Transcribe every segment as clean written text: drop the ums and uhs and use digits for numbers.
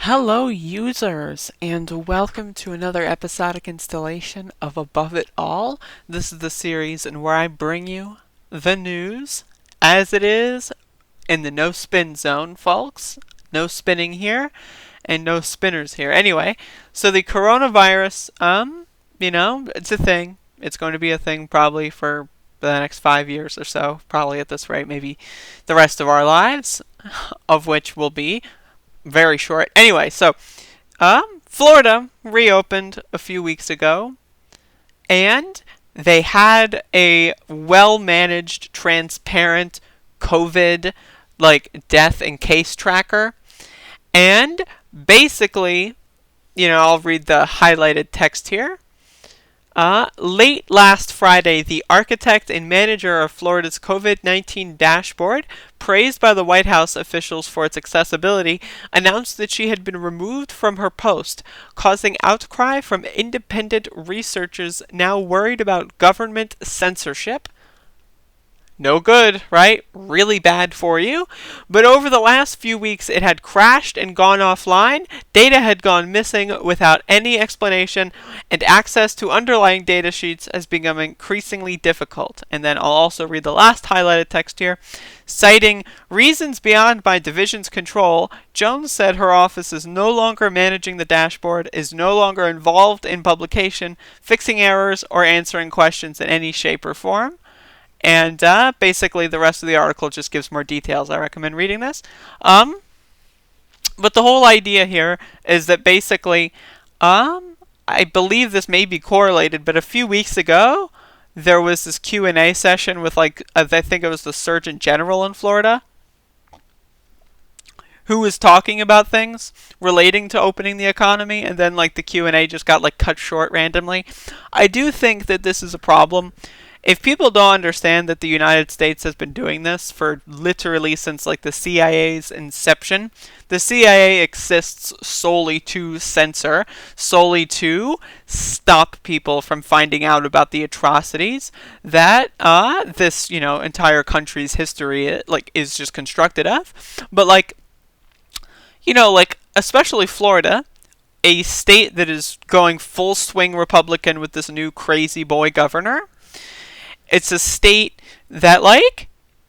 Hello, users, and welcome to another episodic installation of Above It All. This is the series in where I bring you the news as it is in the no spin zone, folks. No spinning here and no spinners here. Anyway, so the coronavirus, it's a thing. It's going to be a thing probably for the next 5 years or so, probably at this rate, maybe the rest of our lives, of which will be very short. Anyway, so Florida reopened a few weeks ago, and they had a well-managed, transparent COVID death and case tracker. And basically, I'll read the highlighted text here. Late last Friday, the architect and manager of Florida's COVID-19 dashboard, praised by the White House officials for its accessibility, announced that she had been removed from her post, causing outcry from independent researchers now worried about government censorship. No good, right? Really bad for you. But over the last few weeks, it had crashed and gone offline. Data had gone missing without any explanation, and access to underlying data sheets has become increasingly difficult. And then I'll also read the last highlighted text here. Citing reasons beyond my division's control, Jones said her office is no longer managing the dashboard, is no longer involved in publication, fixing errors, or answering questions in any shape or form. And basically, the rest of the article just gives more details. I recommend reading this. But the whole idea here is that basically, I believe this may be correlated, but a few weeks ago, there was this Q&A session with, I think it was the Surgeon General in Florida, who was talking about things relating to opening the economy, and then, the Q&A just got, cut short randomly. I do think that this is a problem. If people don't understand that the United States has been doing this for literally since the CIA's inception, the CIA exists solely to censor, solely to stop people from finding out about the atrocities that this entire country's history is just constructed of. But especially Florida, a state that is going full swing Republican with this new crazy boy governor. It's a state that,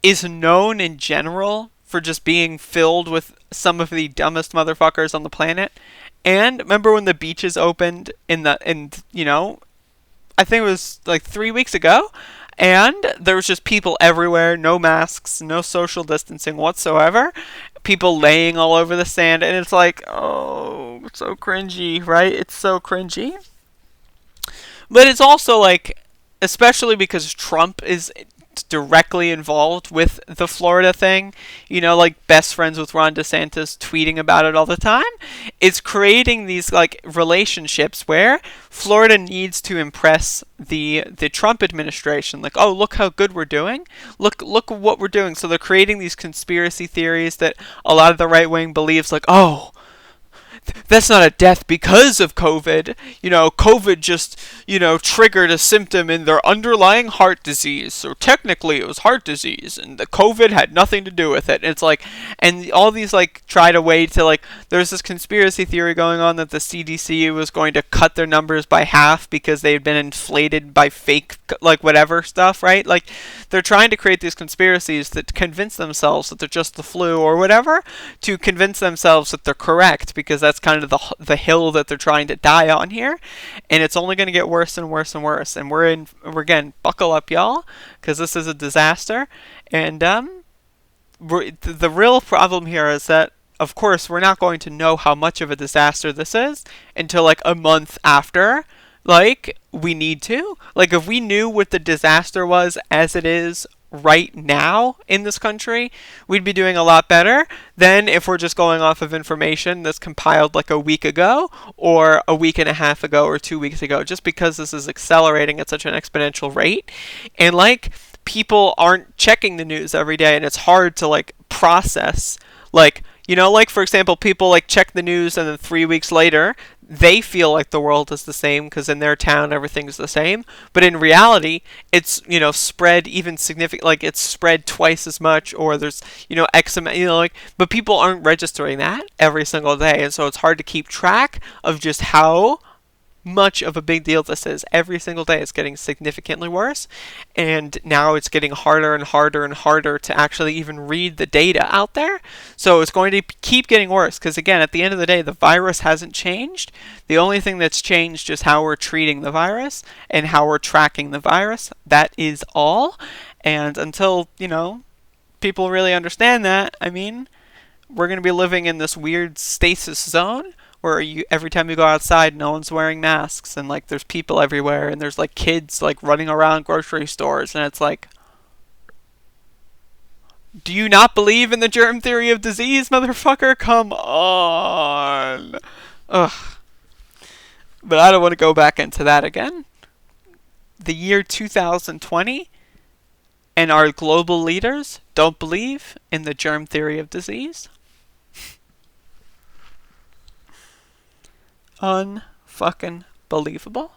is known in general for just being filled with some of the dumbest motherfuckers on the planet. And remember when the beaches opened I think it was 3 weeks ago, and there was just people everywhere, no masks, no social distancing whatsoever, people laying all over the sand, and it's oh, it's so cringy, right? It's so cringy. But it's also especially because Trump is directly involved with the Florida thing, best friends with Ron DeSantis, tweeting about it all the time. It's creating these relationships where Florida needs to impress the Trump administration. Oh, look how good we're doing. Look what we're doing. So they're creating these conspiracy theories that a lot of the right wing believes, oh, that's not a death because of COVID. COVID just, triggered a symptom in their underlying heart disease. So technically it was heart disease and the COVID had nothing to do with it. It's and all these try to way to there's this conspiracy theory going on that the CDC was going to cut their numbers by half because they had been inflated by fake, whatever stuff, right? They're trying to create these conspiracies that convince themselves that they're just the flu or whatever, to convince themselves that they're correct, because that's kind of the hill that they're trying to die on here, and it's only going to get worse and worse and worse. And we're again, buckle up, y'all, because this is a disaster. And the real problem here is that, of course, we're not going to know how much of a disaster this is until a month after. We need to. If we knew what the disaster was as it is right now in this country, we'd be doing a lot better than if we're just going off of information that's compiled a week ago or a week and a half ago or 2 weeks ago, just because this is accelerating at such an exponential rate. And people aren't checking the news every day, and it's hard to process for example, people check the news and then 3 weeks later they feel like the world is the same because in their town everything's the same, but in reality it's, spread even significant, like it's spread twice as much, or there's, x amount, like, but people aren't registering that every single day, and so it's hard to keep track of just how much of a big deal this is. Every single day it's getting significantly worse, and now it's getting harder and harder and harder to actually even read the data out there. So it's going to keep getting worse because, again, at the end of the day, the virus hasn't changed. The only thing that's changed is how we're treating the virus and how we're tracking the virus. That is all. And until, people really understand that, I mean, we're going to be living in this weird stasis zone where every time you go outside, no one's wearing masks, and like there's people everywhere, and there's like kids like running around grocery stores, and it's like, do you not believe in the germ theory of disease, motherfucker? Come on. Ugh. But I don't want to go back into that again. The year 2020, and our global leaders don't believe in the germ theory of disease. Unfucking believable.